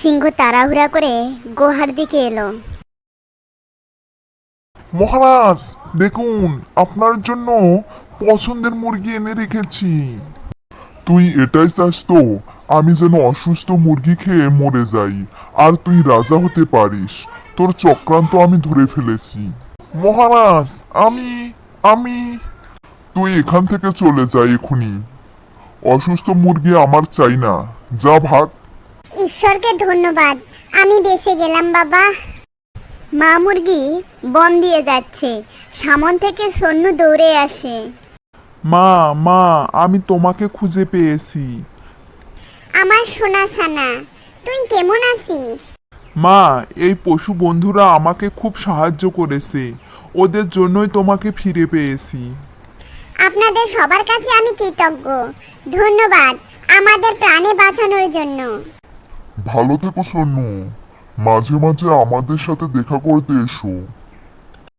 সিংহ তাড়াহুড়া করে গুহার দিকে এলো। মহারাজ, দেখুন, আপনার জন্য পছন্দের মুরগি এনে রেখেছি। তুই এটাই চাস তো আমি যেন অসুস্থ মুরগি খেয়ে মরে যাই, আর তুই রাজা হতে পারিস? তোর চক্রান্ত আমি ধরে ফেলেছি। মহারাজ, আমি আমি তুই এখান থেকে চলে যা এখনই। অসুস্থ মুরগি আমার চাই না। যা, ভাগ। ঈশ্বরকে ধন্যবাদ, আমি বেঁচে গেলাম বাবা। মা মুরগি বন দিয়ে যাচ্ছে, সামন থেকে সন্নু দৌড়ে আসে। মা, মা, আমি তোমাকে খুঁজে পেয়েছি। আমার সোনা ছানা, তুই কেমন আছিস? মা, এই পশু বন্ধুরা আমাকে খুব সাহায্য করেছে, ওদের জন্যই তোমাকে ফিরে পেয়েছি। আপনাদের সবার কাছে আমি কৃতজ্ঞ। ধন্যবাদ আমাদের প্রাণে বাঁচানোর জন্য। ভালো থেকো সন্নু। মাঝে মাঝে আমাদের সাথে দেখা করতে এসো।